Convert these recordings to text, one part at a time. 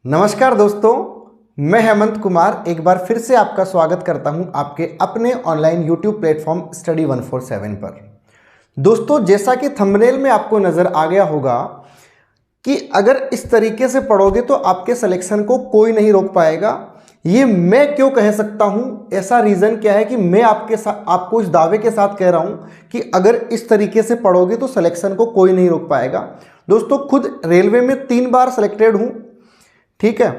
नमस्कार दोस्तों, मैं हेमंत कुमार एक बार फिर से आपका स्वागत करता हूं आपके अपने ऑनलाइन यूट्यूब प्लेटफॉर्म स्टडी 147 पर। दोस्तों, जैसा कि थंबनेल में आपको नज़र आ गया होगा कि अगर इस तरीके से पढ़ोगे तो आपके सिलेक्शन को कोई नहीं रोक पाएगा। ये मैं क्यों कह सकता हूं, ऐसा रीज़न क्या है कि मैं आपको इस दावे के साथ कह रहा हूं कि अगर इस तरीके से पढ़ोगे तो सिलेक्शन को कोई नहीं रोक पाएगा। दोस्तों, खुद रेलवे में 3 बार सिलेक्टेड हूं, ठीक है,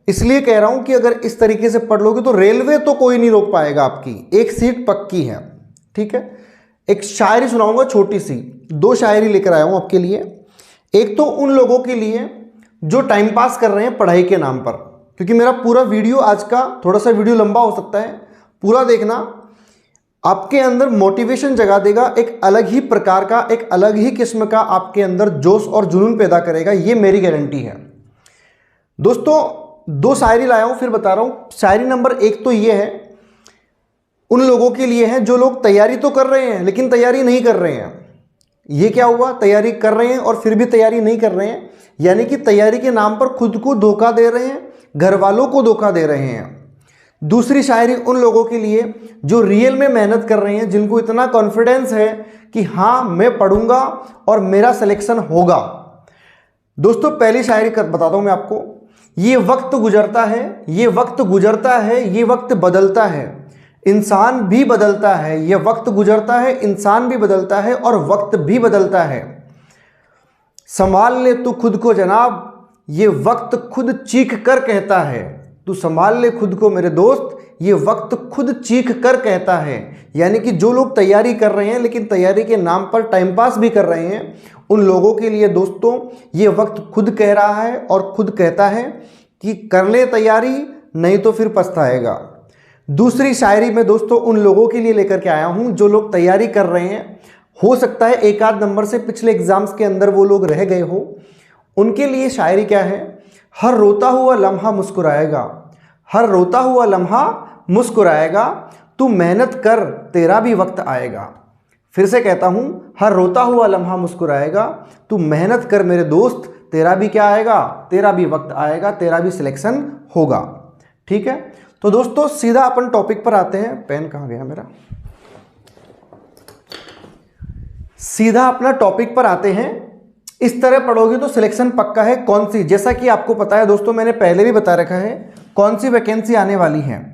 इसलिए कह रहा हूं कि अगर इस तरीके से पढ़ लोगे तो रेलवे तो कोई नहीं रोक पाएगा, आपकी एक सीट पक्की है। ठीक है, एक शायरी सुनाऊंगा छोटी सी, 2 शायरी लेकर आया हूं आपके लिए। एक तो उन लोगों के लिए जो टाइम पास कर रहे हैं पढ़ाई के नाम पर, क्योंकि मेरा पूरा वीडियो आज का थोड़ा सा वीडियो लंबा हो सकता है, पूरा देखना, आपके अंदर मोटिवेशन जगा देगा, एक अलग ही प्रकार का, एक अलग ही किस्म का आपके अंदर जोश और जुनून पैदा करेगा, ये मेरी गारंटी है। दोस्तों, 2 शायरी लाया हूं, फिर बता रहा हूं। शायरी नंबर 1 तो ये है, उन लोगों के लिए है जो लोग तैयारी तो कर रहे हैं लेकिन तैयारी नहीं कर रहे हैं। ये क्या हुआ, तैयारी कर रहे हैं और फिर भी तैयारी नहीं कर रहे हैं, यानी कि तैयारी के नाम पर खुद को धोखा दे रहे हैं, घर वालों को धोखा दे रहे हैं। दूसरी शायरी उन लोगों के लिए जो रियल में मेहनत कर रहे हैं, जिनको इतना कॉन्फिडेंस है कि हाँ मैं पढ़ूंगा और मेरा सिलेक्शन होगा। दोस्तों, पहली शायरी बताता हूं मैं आपको। ये वक्त गुजरता है, ये वक्त गुजरता है, ये वक्त बदलता है, इंसान भी बदलता है। ये वक्त गुजरता है, इंसान भी बदलता है और वक्त भी बदलता है। संभाल ले तू खुद को जनाब, ये वक्त खुद चीख कर कहता है। तू संभाल ले खुद को मेरे दोस्त, ये वक्त खुद चीख कर कहता है। यानी कि जो लोग तैयारी कर रहे हैं लेकिन तैयारी के नाम पर टाइम पास भी कर रहे हैं, उन लोगों के लिए दोस्तों ये वक्त खुद कह रहा है और खुद कहता है कि कर ले तैयारी, नहीं तो फिर पछताएगा। दूसरी शायरी में दोस्तों उन लोगों के लिए लेकर के आया हूं जो लोग तैयारी कर रहे हैं, हो सकता है एक आध नंबर से पिछले एग्जाम्स के अंदर वो लोग रह गए हो। उनके लिए शायरी क्या है, हर रोता हुआ लम्हा मुस्कुराएगा, हर रोता हुआ लम्हा मुस्कुराएगा, तू मेहनत कर तेरा भी वक्त आएगा। फिर से कहता हूं, हर रोता हुआ लम्हा मुस्कुराएगा, तू मेहनत कर मेरे दोस्त, तेरा भी क्या आएगा, तेरा भी वक्त आएगा, तेरा भी सिलेक्शन होगा। ठीक है, तो दोस्तों सीधा अपन टॉपिक पर आते हैं। पेन कहाँ गया मेरा, सीधा अपना टॉपिक पर आते हैं। इस तरह पढ़ोगे तो सिलेक्शन पक्का है। कौन सी, जैसा कि आपको पता है दोस्तों, मैंने पहले भी बता रखा है कौन सी वैकेंसी आने वाली है।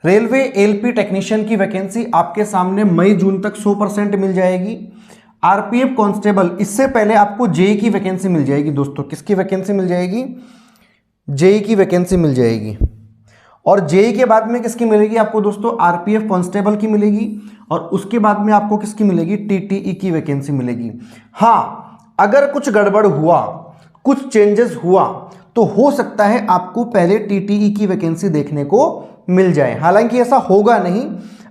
रेलवे एलपी टेक्नीशियन की वैकेंसी आपके सामने मई जून तक 100% मिल जाएगी। आरपीएफ कांस्टेबल, इससे पहले आपको जेई की वैकेंसी मिल जाएगी। दोस्तों किसकी वैकेंसी मिल जाएगी, जेई की वैकेंसी मिल जाएगी। और जेई के बाद में किसकी मिलेगी आपको दोस्तों, आरपीएफ कांस्टेबल की मिलेगी। और उसके बाद में आपको किसकी मिलेगी, टीटीई की वैकेंसी मिलेगी। हाँ, अगर कुछ गड़बड़ हुआ, कुछ चेंजेस हुआ, तो हो सकता है आपको पहले टीटीई की वैकेंसी देखने को मिल जाए। हालांकि ऐसा होगा नहीं।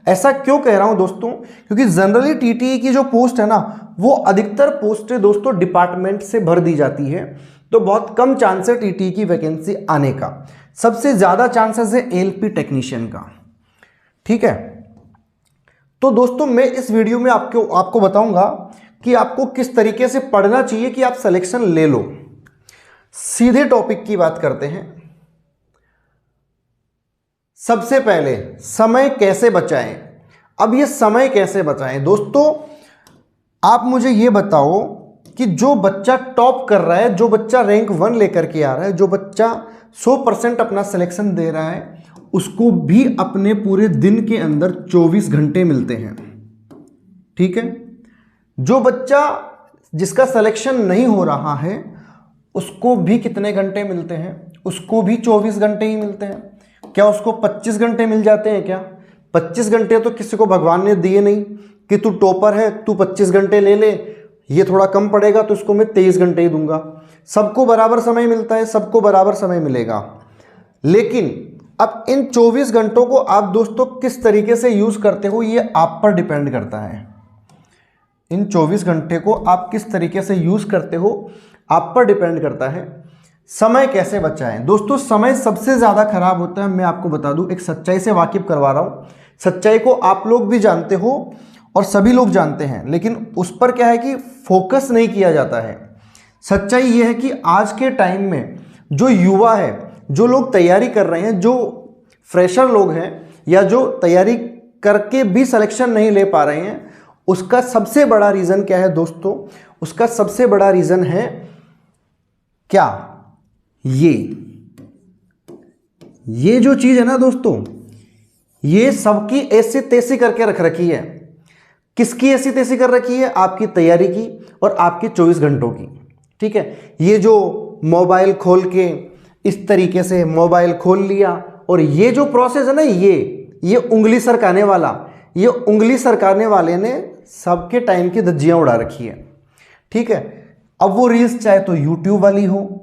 ऐसा क्यों कह रहा हूं दोस्तों, क्योंकि जनरली टीटीई की जो पोस्ट है ना, वो अधिकतर पोस्टें दोस्तों डिपार्टमेंट से भर दी जाती है, तो बहुत कम चांस है टीटीई की वैकेंसी आने का। सबसे ज्यादा चांसेस है एलपी टेक्नीशियन का। ठीक है, तो दोस्तों मैं इस वीडियो में आपको बताऊंगा कि आपको किस तरीके से पढ़ना चाहिए कि आप सिलेक्शन ले लो। सीधे टॉपिक की बात करते हैं। सबसे पहले समय कैसे बचाएं। अब ये समय कैसे बचाएं दोस्तों, आप मुझे ये बताओ कि जो बच्चा टॉप कर रहा है, जो बच्चा रैंक 1 लेकर के आ रहा है, जो बच्चा 100% अपना सिलेक्शन दे रहा है, उसको भी अपने पूरे दिन के अंदर 24 घंटे मिलते हैं। ठीक है, जो बच्चा जिसका सिलेक्शन नहीं हो रहा है उसको भी कितने घंटे मिलते हैं, उसको भी 24 घंटे ही मिलते हैं। क्या उसको 25 घंटे मिल जाते हैं क्या? 25 घंटे तो किसी को भगवान ने दिए नहीं कि तू टॉपर है, तू 25 घंटे ले ले, ये थोड़ा कम पड़ेगा तो इसको मैं 23 घंटे ही दूंगा। सबको बराबर समय मिलता है, सबको बराबर समय मिलेगा। लेकिन अब इन 24 घंटों को आप दोस्तों किस तरीके से यूज करते हो, ये आप पर डिपेंड करता है। इन 24 घंटे को आप किस तरीके से यूज करते हो, आप पर डिपेंड करता है। समय कैसे बचाएं दोस्तों, समय सबसे ज्यादा खराब होता है। मैं आपको बता दूं, एक सच्चाई से वाकिफ करवा रहा हूं। सच्चाई को आप लोग भी जानते हो और सभी लोग जानते हैं, लेकिन उस पर क्या है कि फोकस नहीं किया जाता है। सच्चाई यह है कि आज के टाइम में जो युवा है जो लोग तैयारी कर रहे हैं, जो फ्रेशर लोग हैं या जो तैयारी करके भी सिलेक्शन नहीं ले पा रहे हैं, उसका सबसे बड़ा रीज़न क्या है दोस्तों? उसका सबसे बड़ा रीज़न है क्या? ये जो चीज़ है ना दोस्तों, ये सबकी ऐसी तैसी करके रख रखी है। किसकी ऐसी तैसी कर रखी है? आपकी तैयारी की और आपके 24 घंटों की। ठीक है, ये जो मोबाइल खोल के इस तरीके से मोबाइल खोल लिया, और ये जो प्रोसेस है ना, ये उंगली सरकाने वाला, ये उंगली सरकाने वाले ने सबके टाइम की धज्जियां उड़ा रखी है। ठीक है, अब वो रील्स चाहे तो यूट्यूब वाली हो,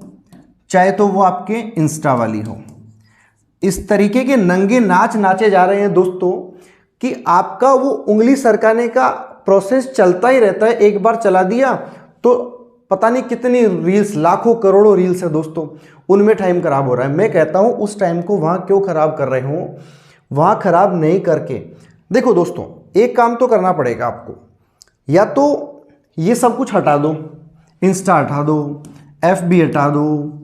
चाहे तो वो आपके इंस्टा वाली हो, इस तरीके के नंगे नाच नाचे जा रहे हैं दोस्तों कि आपका वो उंगली सरकाने का प्रोसेस चलता ही रहता है। एक बार चला दिया तो पता नहीं कितनी रील्स, लाखों करोड़ों रील्स है दोस्तों, उनमें टाइम खराब हो रहा है। मैं कहता हूं उस टाइम को वहां क्यों खराब कर रहे हो? वहां खराब नहीं करके देखो दोस्तों, एक काम तो करना पड़ेगा आपको, या तो ये सब कुछ हटा दो, इंस्टा हटा दो, FB हटा दो,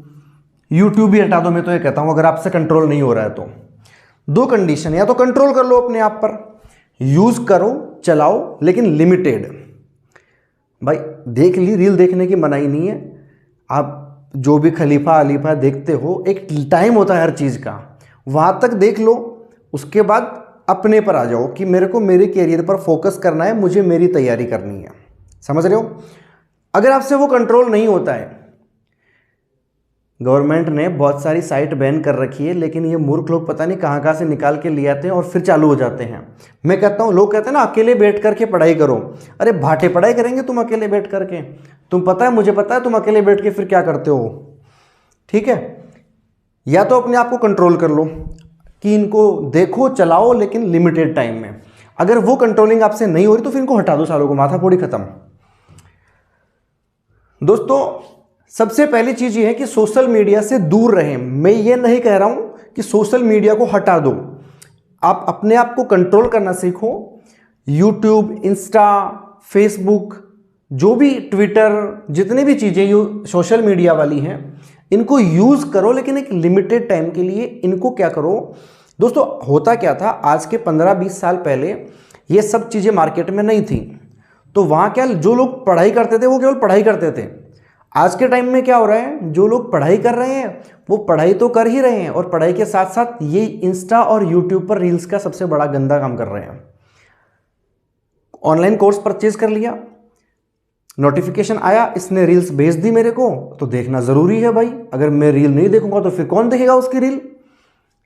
यूट्यूब भी हटा दो। मैं तो ये कहता हूं अगर आपसे कंट्रोल नहीं हो रहा है तो दो कंडीशन, या तो कंट्रोल कर लो अपने आप पर, यूज करो, चलाओ, लेकिन लिमिटेड। भाई देख ली, रील देखने की मनाही नहीं है। आप जो भी खलीफा अलीफा देखते हो, एक टाइम होता है हर चीज़ का, वहां तक देख लो, उसके बाद अपने पर आ जाओ कि मेरे को मेरे कैरियर पर फोकस करना है, मुझे मेरी तैयारी करनी है। समझ रहे हो? अगर आपसे वो कंट्रोल नहीं होता है, गवर्नमेंट ने बहुत सारी साइट बैन कर रखी है, लेकिन ये मूर्ख लोग पता नहीं कहाँ से निकाल के ले आते हैं और फिर चालू हो जाते हैं। मैं कहता हूँ, लोग कहते हैं ना अकेले बैठ करके पढ़ाई करो। अरे भाटे पढ़ाई करेंगे तुम अकेले बैठ करके? तुम पता है, मुझे पता है तुम अकेले बैठ के फिर क्या करते हो। ठीक है, या तो अपने आप को कंट्रोल कर लो कि इनको देखो, चलाओ, लेकिन लिमिटेड टाइम में। अगर वो कंट्रोलिंग आपसे नहीं हो रही तो फिर इनको हटा दो, सालों को माथा फोड़ी खत्म। दोस्तों सबसे पहली चीज ये है कि सोशल मीडिया से दूर रहें। मैं ये नहीं कह रहा हूं कि सोशल मीडिया को हटा दो, आप अपने आप को कंट्रोल करना सीखो। यूट्यूब, इंस्टा, फेसबुक, जो भी ट्विटर, जितनी भी चीजें सोशल मीडिया वाली हैं, इनको यूज करो, लेकिन एक लिमिटेड टाइम के लिए। इनको क्या करो दोस्तों, होता क्या था आज के 15-20 साल पहले ये सब चीजें मार्केट में नहीं थी, तो वहां क्या, जो लोग पढ़ाई करते थे वो केवल पढ़ाई करते थे। आज के टाइम में क्या हो रहा है, जो लोग पढ़ाई कर रहे हैं वो पढ़ाई तो कर ही रहे हैं, और पढ़ाई के साथ साथ ये इंस्टा और यूट्यूब पर रील्स का सबसे बड़ा गंदा काम कर रहे हैं। ऑनलाइन कोर्स परचेज कर लिया, नोटिफिकेशन आया, इसने रील्स भेज दी मेरे को, तो देखना जरूरी है भाई। अगर मैं रील नहीं देखूंगा तो फिर कौन देखेगा उसकी रील?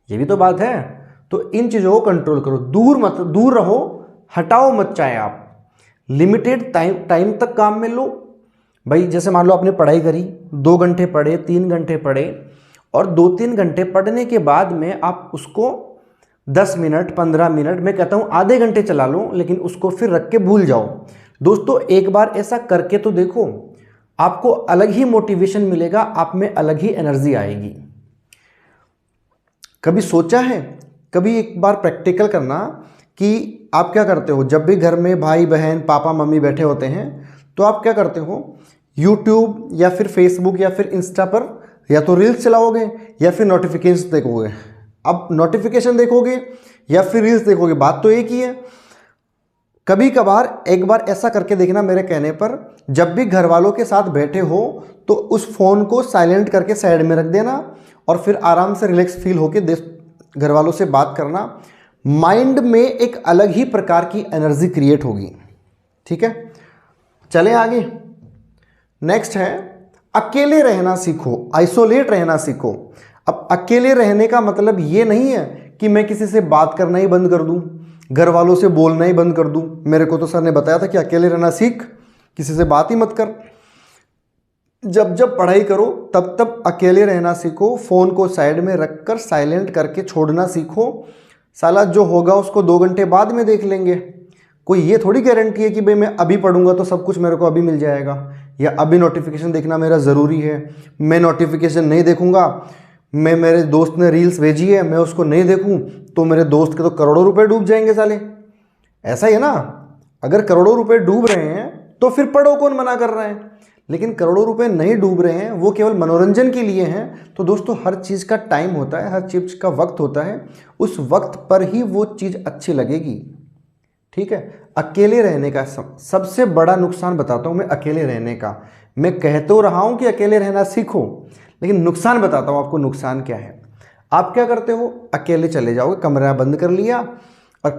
ये भी तो बात है। तो इन चीजों को कंट्रोल करो, दूर रहो, हटाओ मत। चाहे आप लिमिटेड टाइम तक काम में लो भाई। जैसे मान लो आपने पढ़ाई करी, 2 घंटे पढ़े, 3 घंटे पढ़े, और 2-3 घंटे पढ़ने के बाद में आप उसको 10 मिनट, 15 मिनट, मैं कहता हूं आधे घंटे चला लो, लेकिन उसको फिर रख के भूल जाओ। दोस्तों एक बार ऐसा करके तो देखो, आपको अलग ही मोटिवेशन मिलेगा, आप में अलग ही एनर्जी आएगी। कभी सोचा है, कभी एक बार प्रैक्टिकल करना कि आप क्या करते हो, जब भी घर में भाई बहन, पापा मम्मी बैठे होते हैं, तो आप क्या करते हो, यूट्यूब या फिर फेसबुक या फिर इंस्टा पर या तो रील्स चलाओगे या फिर नोटिफिकेशन देखोगे। अब नोटिफिकेशन देखोगे या फिर रील्स देखोगे, बात तो एक ही है। कभी कभार एक बार ऐसा करके देखना मेरे कहने पर, जब भी घर वालों के साथ बैठे हो तो उस फोन को साइलेंट करके साइड में रख देना, और फिर आराम से रिलैक्स फील होके घर वालों से बात करना। माइंड में एक अलग ही प्रकार की एनर्जी क्रिएट होगी। ठीक है, चलें आगे। नेक्स्ट है, अकेले रहना सीखो, आइसोलेट रहना सीखो। अब अकेले रहने का मतलब ये नहीं है कि मैं किसी से बात करना ही बंद कर दूं, घर वालों से बोलना ही बंद कर दूं। मेरे को तो सर ने बताया था कि अकेले रहना सीख, किसी से बात ही मत कर। जब जब पढ़ाई करो तब तब अकेले रहना सीखो, फ़ोन को साइड में रखकर साइलेंट करके छोड़ना सीखो। साला जो होगा उसको 2 घंटे बाद में देख लेंगे। कोई ये थोड़ी गारंटी है कि भाई मैं अभी पढ़ूंगा तो सब कुछ मेरे को अभी मिल जाएगा, या अभी नोटिफिकेशन देखना मेरा ज़रूरी है। मैं नोटिफिकेशन नहीं देखूंगा, मेरे दोस्त ने रील्स भेजी है, मैं उसको नहीं देखूं तो मेरे दोस्त के तो करोड़ों रुपए डूब जाएंगे साले। ऐसा ही है ना, अगर करोड़ों रुपए डूब रहे हैं तो फिर पढ़ो, कौन मना कर रहा है। लेकिन करोड़ों रुपए नहीं डूब रहे हैं, वो केवल मनोरंजन के लिए हैं। तो दोस्तों हर चीज़ का टाइम होता है, हर चीज़ का वक्त होता है, उस वक्त पर ही वो चीज़ अच्छी लगेगी। ठीक है। अकेले रहने का सबसे बड़ा नुकसान बताता हूँ मैं, अकेले रहने का। मैं कह तो रहा हूँ कि अकेले रहना सीखो, लेकिन नुकसान बताता हूँ आपको नुकसान क्या है। आप क्या करते हो, अकेले चले जाओगे, कमरा बंद कर लिया और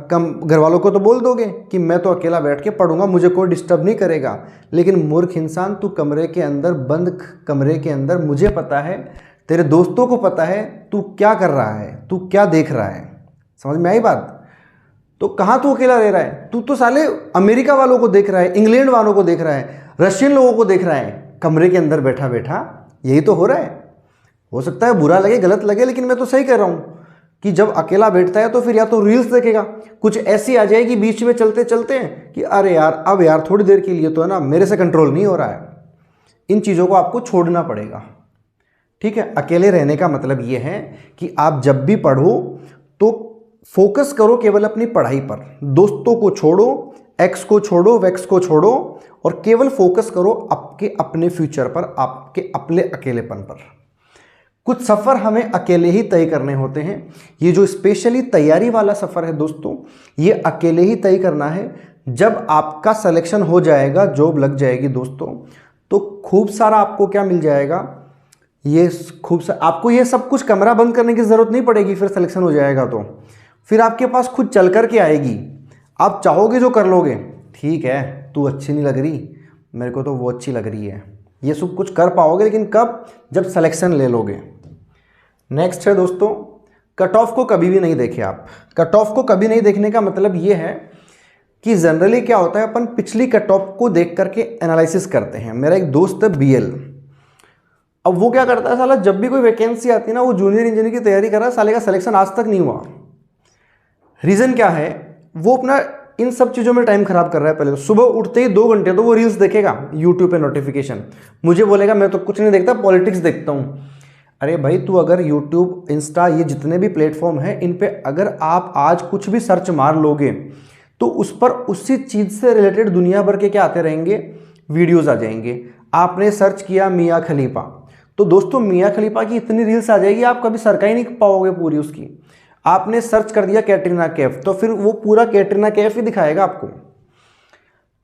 घर वालों को तो बोल दोगे कि मैं तो अकेला बैठ के पढ़ूंगा, मुझे कोई डिस्टर्ब नहीं करेगा। लेकिन मूर्ख इंसान, तू कमरे के अंदर, बंद कमरे के अंदर, मुझे पता है, तेरे दोस्तों को पता है तू क्या कर रहा है, तू क्या देख रहा है। समझ में आई बात? तो कहाँ तू अकेला रह रहा है? तू तो साले अमेरिका वालों को देख रहा है, इंग्लैंड वालों को देख रहा है, रशियन लोगों को देख रहा है, कमरे के अंदर बैठा बैठा। यही तो हो रहा है। हो सकता है बुरा लगे, गलत लगे, लेकिन मैं तो सही कह रहा हूँ कि जब अकेला बैठता है तो फिर या तो रील्स देखेगा, कुछ ऐसी आ जाएगी बीच में चलते चलते कि अरे यार अब यार थोड़ी देर के लिए तो है ना, मेरे से कंट्रोल नहीं हो रहा है। इन चीज़ों को आपको छोड़ना पड़ेगा। ठीक है। अकेले रहने का मतलब ये है कि आप जब भी पढ़ो तो फोकस करो केवल अपनी पढ़ाई पर, दोस्तों को छोड़ो, एक्स को छोड़ो, वैक्स को छोड़ो, और केवल फोकस करो आपके अपने फ्यूचर पर, आपके अपने अकेलेपन पर। कुछ सफ़र हमें अकेले ही तय करने होते हैं। ये जो स्पेशली तैयारी वाला सफ़र है दोस्तों, ये अकेले ही तय करना है। जब आपका सिलेक्शन हो जाएगा, जॉब लग जाएगी दोस्तों, तो खूब सारा आपको क्या मिल जाएगा, ये खूब सा आपको ये सब कुछ कमरा बंद करने की ज़रूरत नहीं पड़ेगी। फिर सिलेक्शन हो जाएगा तो फिर आपके पास खुद चल कर के आएगी। आप चाहोगे जो कर लोगे। ठीक है, तू अच्छी नहीं लग रही, मेरे को तो वो अच्छी लग रही है, ये सब कुछ कर पाओगे, लेकिन कब? जब सिलेक्शन ले लोगे। नेक्स्ट है दोस्तों, कट ऑफ को कभी भी नहीं देखें आप। कट ऑफ को कभी नहीं देखने का मतलब ये है कि जनरली क्या होता है, अपन पिछली कट ऑफ को देख करके एनालिसिस करते हैं। मेरा एक दोस्त है BL, अब वो क्या करता है साला, जब भी कोई वैकेंसी आती है ना, वो जूनियर इंजीनियर की तैयारी कर रहा है, साले का सिलेक्शन आज तक नहीं हुआ। रीज़न क्या है? वो अपना इन सब चीज़ों में टाइम खराब कर रहा है। पहले तो सुबह उठते ही 2 घंटे तो वो रील्स देखेगा यूट्यूब पे, नोटिफिकेशन। मुझे बोलेगा मैं तो कुछ नहीं देखता, पॉलिटिक्स देखता हूँ। अरे भाई, तू अगर यूट्यूब, इंस्टा, ये जितने भी प्लेटफॉर्म हैं, इन पे अगर आप आज कुछ भी सर्च मार लोगे तो उस पर उसी चीज़ से रिलेटेड दुनिया भर के क्या आते रहेंगे, वीडियोज़ आ जाएंगे। आपने सर्च किया मियाँ खलीफा, तो दोस्तों मियाँ खलीफा की इतनी रील्स आ जाएगी, आप कभी सर्च ही नहीं पाओगे पूरी उसकी। आपने सर्च कर दिया कैटरीना कैफ, तो फिर वो पूरा कैटरीना कैफ ही दिखाएगा आपको।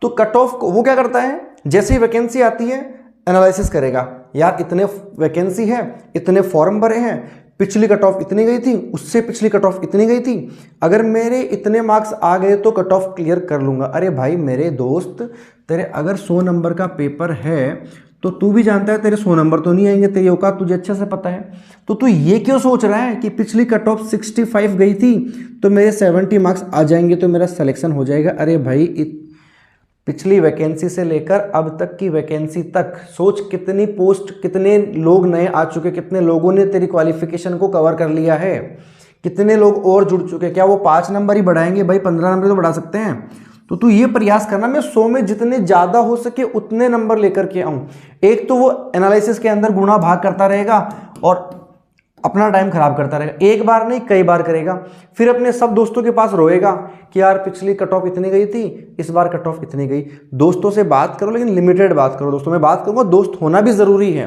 तो कट ऑफ को वो क्या करता है, जैसे ही वैकेंसी आती है एनालिसिस करेगा, यार इतने वैकेंसी है, इतने फॉर्म भरे हैं, पिछली कट ऑफ इतनी गई थी, उससे पिछली कट ऑफ इतनी गई थी, अगर मेरे इतने मार्क्स आ गए तो कट ऑफ क्लियर कर लूँगा। अरे भाई मेरे दोस्त, तेरे अगर 100 नंबर का पेपर है तो तू भी जानता है तेरे 100 नंबर तो नहीं आएंगे, तेरी औकात तुझे अच्छे से पता है। तो तू ये क्यों सोच रहा है कि पिछली कट ऑफ 65 गई थी तो मेरे 70 मार्क्स आ जाएंगे तो मेरा सिलेक्शन हो जाएगा। अरे भाई, पिछली वैकेंसी से लेकर अब तक की वैकेंसी तक सोच, कितनी पोस्ट, कितने लोग नए आ चुके, कितने लोगों ने तेरी क्वालिफिकेशन को कवर कर लिया है, कितने लोग और जुड़ चुके। क्या वो 5 नंबर ही बढ़ाएंगे? भाई 15 नंबर तो बढ़ा सकते हैं। तो तू ये प्रयास करना, मैं 100 में जितने ज़्यादा हो सके उतने नंबर लेकर के आऊँ। एक तो वो एनालिसिस के अंदर गुणा भाग करता रहेगा और अपना टाइम खराब करता रहेगा। एक बार नहीं, कई बार करेगा। फिर अपने सब दोस्तों के पास रोएगा कि यार पिछली कट ऑफ इतनी गई थी, इस बार कट ऑफ इतनी गई। दोस्तों से बात करो, लेकिन लिमिटेड बात करो। दोस्तों मैं बात करूँगा, दोस्त होना भी ज़रूरी है।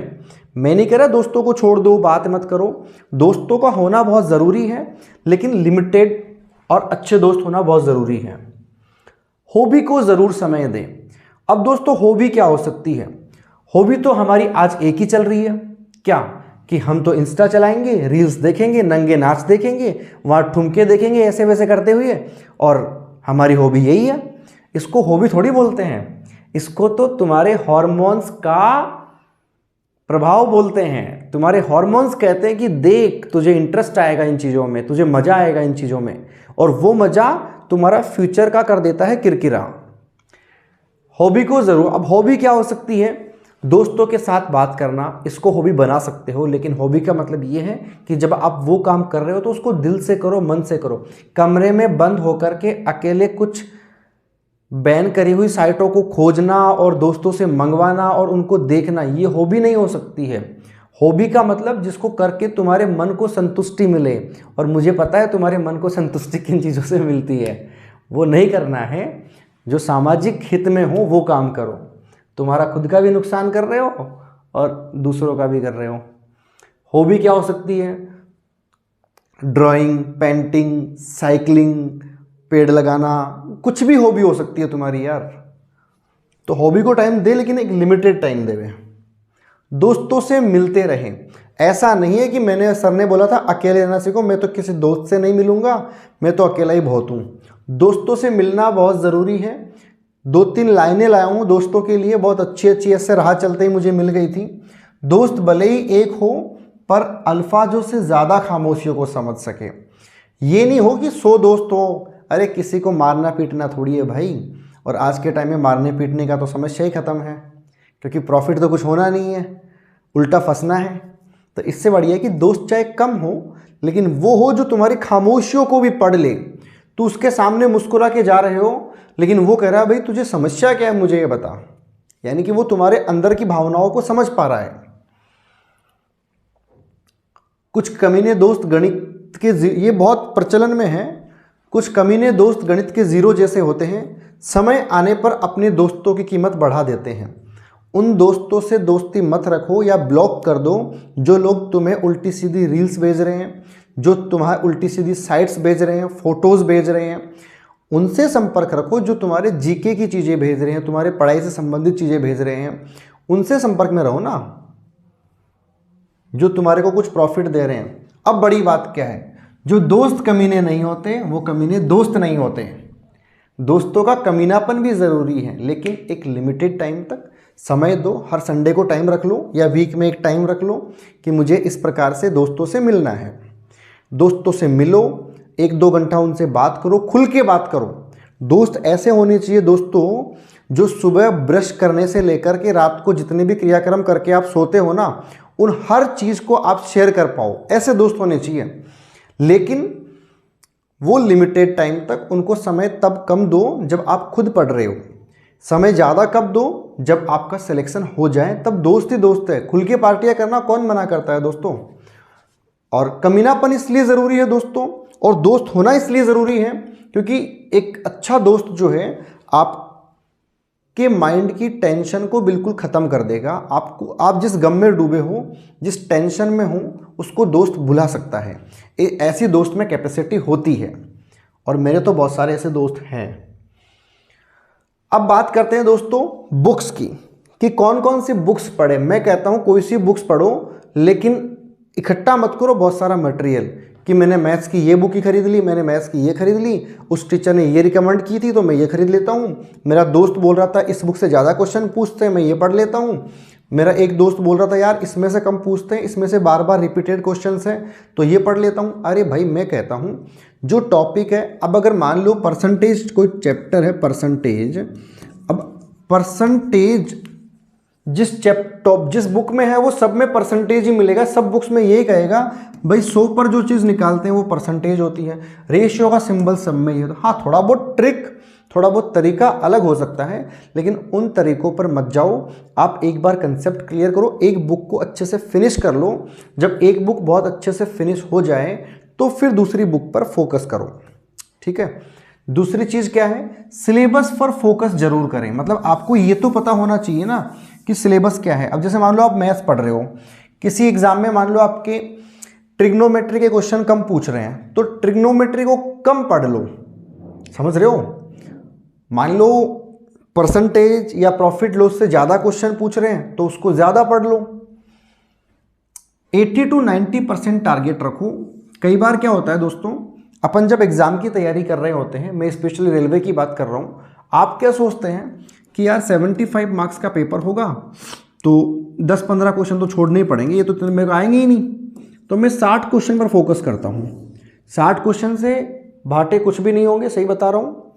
मैं नहीं कह रहा दोस्तों को छोड़ दो, बात मत करो। दोस्तों का होना बहुत ज़रूरी है, लेकिन लिमिटेड और अच्छे दोस्त होना बहुत ज़रूरी है। हॉबी को ज़रूर समय दें। अब दोस्तों हॉबी क्या हो सकती है? हॉबी तो हमारी आज एक ही चल रही है, क्या कि हम तो इंस्टा चलाएंगे, रील्स देखेंगे, नंगे नाच देखेंगे, वहाँ ठुमके देखेंगे ऐसे वैसे करते हुए, और हमारी हॉबी यही है। इसको हॉबी थोड़ी बोलते हैं, इसको तो तुम्हारे हॉर्मोन्स का प्रभाव बोलते हैं। तुम्हारे हॉर्मोन्स कहते हैं कि देख, तुझे इंटरेस्ट आएगा इन चीज़ों में, तुझे मज़ा आएगा इन चीज़ों में, और वो मज़ा तुम्हारा फ्यूचर का कर देता है किरकिरा। हॉबी को ज़रूर, अब हॉबी क्या हो सकती है? दोस्तों के साथ बात करना, इसको हॉबी बना सकते हो। लेकिन हॉबी का मतलब ये है कि जब आप वो काम कर रहे हो तो उसको दिल से करो, मन से करो। कमरे में बंद होकर के अकेले कुछ बैन करी हुई साइटों को खोजना और दोस्तों से मंगवाना और उनको देखना, ये हॉबी नहीं हो सकती है। हॉबी का मतलब जिसको करके तुम्हारे मन को संतुष्टि मिले, और मुझे पता है तुम्हारे मन को संतुष्टि किन चीज़ों से मिलती है। वो नहीं करना है, जो सामाजिक हित में हो वो काम करो। तुम्हारा खुद का भी नुकसान कर रहे हो और दूसरों का भी कर रहे हो। हॉबी क्या हो सकती है? ड्राइंग, पेंटिंग, साइकिलिंग, पेड़ लगाना, कुछ भी हॉबी हो सकती है तुम्हारी यार। तो हॉबी को टाइम दे, लेकिन एक लिमिटेड टाइम देवे। दोस्तों से मिलते रहें। ऐसा नहीं है कि मैंने सर ने बोला था अकेले रहना सीखो, मैं तो किसी दोस्त से नहीं मिलूंगा, मैं तो अकेला ही बहुत हूँ। दोस्तों से मिलना बहुत ज़रूरी है। 2-3 लाइनें लाया हूँ दोस्तों के लिए, बहुत अच्छी अच्छी, ऐसे राह चलते ही मुझे मिल गई थी। दोस्त भले ही एक हो, पर अल्फाजों से ज़्यादा खामोशियों को समझ सके। ये नहीं हो कि 100 दोस्त हो। अरे किसी को मारना पीटना थोड़ी है भाई, और आज के टाइम में मारने पीटने का तो समस्या ही ख़त्म है, क्योंकि प्रॉफिट तो कुछ होना नहीं है, उल्टा फंसना है। तो इससे बढ़िया है कि दोस्त चाहे कम हो, लेकिन वो हो जो तुम्हारी खामोशियों को भी पढ़ ले। तू उसके सामने मुस्कुरा के जा रहे हो, लेकिन वो कह रहा है भाई तुझे समस्या क्या है, मुझे ये बता। यानी कि वो तुम्हारे अंदर की भावनाओं को समझ पा रहा है। कुछ कमीने दोस्त गणित के, ये बहुत प्रचलन में है, कुछ कमीने दोस्त गणित के जीरो जैसे होते हैं, समय आने पर अपने दोस्तों की कीमत बढ़ा देते हैं। उन दोस्तों से दोस्ती मत रखो या ब्लॉक कर दो जो लोग तुम्हें उल्टी सीधी रील्स भेज रहे हैं, जो तुम्हारे उल्टी सीधी साइट्स भेज रहे हैं, फोटोज़ भेज रहे हैं। उनसे संपर्क रखो जो तुम्हारे जीके की चीज़ें भेज रहे हैं, तुम्हारे पढ़ाई से संबंधित चीज़ें भेज रहे हैं। उनसे संपर्क में रहो ना, जो तुम्हारे को कुछ प्रॉफिट दे रहे हैं। अब बड़ी बात क्या है, जो दोस्त कमीने नहीं होते वो कमीने दोस्त नहीं होते। दोस्तों का कमीनापन भी ज़रूरी है, लेकिन एक लिमिटेड टाइम तक समय दो। हर संडे को टाइम रख लो, या वीक में एक टाइम रख लो कि मुझे इस प्रकार से दोस्तों से मिलना है। दोस्तों से मिलो, 1-2 घंटा उनसे बात करो, खुल के बात करो। दोस्त ऐसे होने चाहिए दोस्तों, जो सुबह ब्रश करने से लेकर के रात को जितने भी क्रियाक्रम करके आप सोते हो ना, उन हर चीज़ को आप शेयर कर पाओ। ऐसे दोस्त होने चाहिए, लेकिन वो लिमिटेड टाइम तक। उनको समय तब कम दो जब आप खुद पढ़ रहे हो, समय ज़्यादा कब दो जब आपका सिलेक्शन हो जाए, तब दोस्त ही दोस्त है। खुल के पार्टियां करना कौन मना करता है दोस्तों। और कमीनापन इसलिए ज़रूरी है दोस्तों, और दोस्त होना इसलिए ज़रूरी है क्योंकि एक अच्छा दोस्त जो है आपके माइंड की टेंशन को बिल्कुल ख़त्म कर देगा। आपको, आप जिस गम में डूबे हो, जिस टेंशन में हो, उसको दोस्त भुला सकता है। ऐसी दोस्त में कैपेसिटी होती है, और मेरे तो बहुत सारे ऐसे दोस्त हैं। अब बात करते हैं दोस्तों बुक्स की, कि कौन कौन सी बुक्स पढ़े। मैं कहता हूँ कोई सी बुक्स पढ़ो, लेकिन इकट्ठा मत करो बहुत सारा मटेरियल, कि मैंने मैथ्स की ये बुक ही खरीद ली, मैंने मैथ्स की ये खरीद ली, उस टीचर ने ये रिकमेंड की थी तो मैं ये खरीद लेता हूँ, मेरा दोस्त बोल रहा था इस बुक से ज़्यादा क्वेश्चन पूछते हैं, मैं ये पढ़ लेता हूँ, मेरा एक दोस्त बोल रहा था यार इसमें से कम पूछते हैं, इसमें से बार बार रिपीटेड क्वेश्चंस हैं तो ये पढ़ लेता हूँ। अरे भाई मैं कहता हूँ जो टॉपिक है, अब अगर मान लो परसेंटेज कोई चैप्टर है, परसेंटेज, अब परसेंटेज जिस बुक में है वो सब में परसेंटेज ही मिलेगा। सब बुक्स में यही कहेगा भाई 100 पर जो चीज़ निकालते हैं वो परसेंटेज होती है, रेशियो का सिंबल सब में ये। तो हाँ, थोड़ा बहुत ट्रिक, थोड़ा बहुत तरीका अलग हो सकता है, लेकिन उन तरीकों पर मत जाओ। आप एक बार कंसेप्ट क्लियर करो, एक बुक को अच्छे से फिनिश कर लो। जब एक बुक बहुत अच्छे से फिनिश हो जाए तो फिर दूसरी बुक पर फोकस करो, ठीक है। दूसरी चीज़ क्या है, सिलेबस पर फोकस जरूर करें। मतलब आपको ये तो पता होना चाहिए ना कि सिलेबस क्या है। अब जैसे मान लो आप मैथ्स पढ़ रहे हो, किसी एग्जाम में मान लो आपके ट्रिग्नोमेट्री के क्वेश्चन कम पूछ रहे हैं, तो ट्रिग्नोमेट्री को कम पढ़ लो, समझ रहे हो। मान लो परसेंटेज या प्रॉफिट लॉस से ज़्यादा क्वेश्चन पूछ रहे हैं तो उसको ज़्यादा पढ़ लो। 80 to 90% टारगेट रखो। कई बार क्या होता है दोस्तों, अपन जब एग्ज़ाम की तैयारी कर रहे होते हैं, मैं स्पेशली रेलवे की बात कर रहा हूँ, आप क्या सोचते हैं कि यार 75 मार्क्स का पेपर होगा तो 10-15 क्वेश्चन तो छोड़ने ही पड़ेंगे, ये तो मेरे को आएंगे ही नहीं, तो मैं 60 क्वेश्चन पर फोकस करता हूँ। 60 क्वेश्चन से भाटे कुछ भी नहीं होंगे, सही बता रहा हूँ।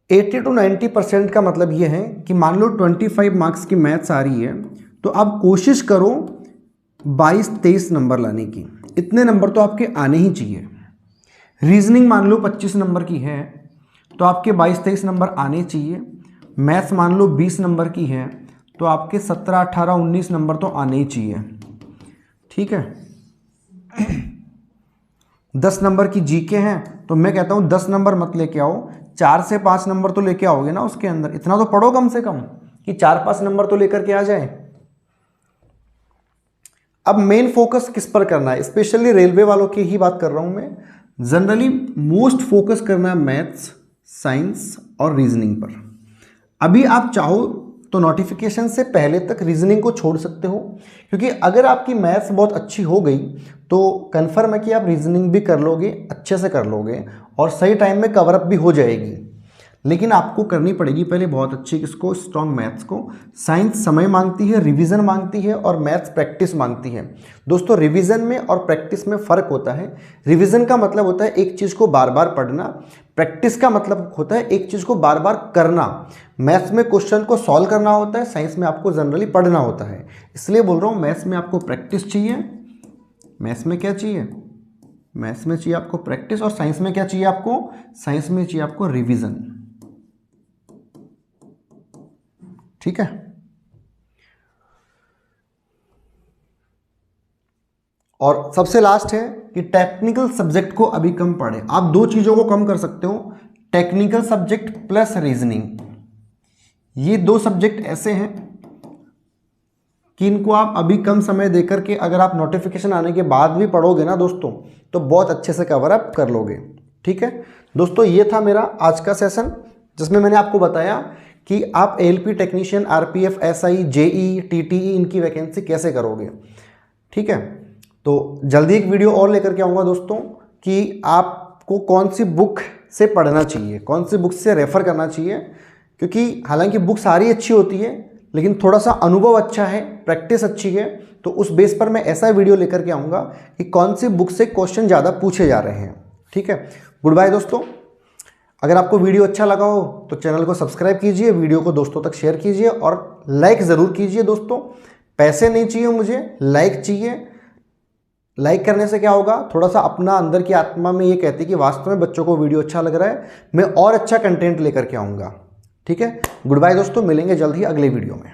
80 to 90% का मतलब ये है कि मान लो 25 मार्क्स की मैथ्स आ रही है तो आप कोशिश करो 22-23 नंबर लाने की। इतने नंबर तो आपके आने ही चाहिए। रीजनिंग मान लो 25 नंबर की है तो आपके 22-23 नंबर आने चाहिए। मैथ्स मान लो 20 नंबर की है तो आपके 17, 18, 19 नंबर तो आने ही चाहिए, ठीक है। 10 नंबर की जीके हैं तो मैं कहता हूँ 10 नंबर मत लेके आओ, 4 से 5 नंबर तो लेके आओगे ना उसके अंदर, इतना तो पढ़ो कम से कम कि 4-5 नंबर तो लेकर के आ जाए। अब मेन फोकस किस पर करना है, स्पेशली रेलवे वालों की ही बात कर रहा हूं मैं। जनरली मोस्ट फोकस करना है मैथ्स, साइंस और रीजनिंग पर। अभी आप चाहो तो नोटिफिकेशन से पहले तक रीजनिंग को छोड़ सकते हो, क्योंकि अगर आपकी मैथ्स बहुत अच्छी हो गई तो कन्फर्म है कि आप रीजनिंग भी कर लोगे, अच्छे से कर लोगे और सही टाइम में कवर अप भी हो जाएगी। लेकिन आपको करनी पड़ेगी पहले बहुत अच्छी किसको, स्ट्रॉन्ग मैथ्स को। साइंस समय मांगती है, रिवीजन मांगती है और मैथ्स प्रैक्टिस मांगती है। दोस्तों रिवीजन में और प्रैक्टिस में फ़र्क होता है। रिवीजन का मतलब होता है एक चीज़ को बार बार पढ़ना, प्रैक्टिस का मतलब होता है एक चीज़ को बार बार करना। मैथ्स में क्वेश्चन को सॉल्व करना होता है, साइंस में आपको जनरली पढ़ना होता है। इसलिए बोल रहा हूँ मैथ्स में आपको प्रैक्टिस चाहिए। मैथ्स में क्या चाहिए, मैथ्स में चाहिए आपको प्रैक्टिस, और साइंस में क्या चाहिए आपको, साइंस में चाहिए आपको रिवीजन। ठीक है। और सबसे लास्ट है कि टेक्निकल सब्जेक्ट को अभी कम पढ़े। आप दो चीजों को कम कर सकते हो, टेक्निकल सब्जेक्ट प्लस रीजनिंग। ये दो सब्जेक्ट ऐसे हैं कि इनको आप अभी कम समय देकर के अगर आप नोटिफिकेशन आने के बाद भी पढ़ोगे ना दोस्तों, तो बहुत अच्छे से कवर अप कर लोगे। ठीक है दोस्तों, ये था मेरा आज का सेशन, जिसमें मैंने आपको बताया कि आप ALP technician, RPF, SI, JE, TTE इनकी वैकेंसी कैसे करोगे। ठीक है, तो जल्दी एक वीडियो और लेकर के आऊँगा दोस्तों कि आपको कौन सी बुक से पढ़ना चाहिए, कौन सी बुक से रेफ़र करना चाहिए। क्योंकि हालांकि बुक सारी अच्छी होती है, लेकिन थोड़ा सा अनुभव अच्छा है, प्रैक्टिस अच्छी है, तो उस बेस पर मैं ऐसा वीडियो लेकर के आऊँगा कि कौन सी बुक से क्वेश्चन ज़्यादा पूछे जा रहे हैं। ठीक है, गुड बाय दोस्तों। अगर आपको वीडियो अच्छा लगा हो तो चैनल को सब्सक्राइब कीजिए, वीडियो को दोस्तों तक शेयर कीजिए और लाइक ज़रूर कीजिए दोस्तों। पैसे नहीं चाहिए मुझे, लाइक चाहिए। लाइक करने से क्या होगा, थोड़ा सा अपना अंदर की आत्मा में ये कहती है कि वास्तव में बच्चों को वीडियो अच्छा लग रहा है, मैं और अच्छा कंटेंट लेकर के आऊँगा। ठीक है, गुड बाय दोस्तों, मिलेंगे जल्द ही अगले वीडियो में।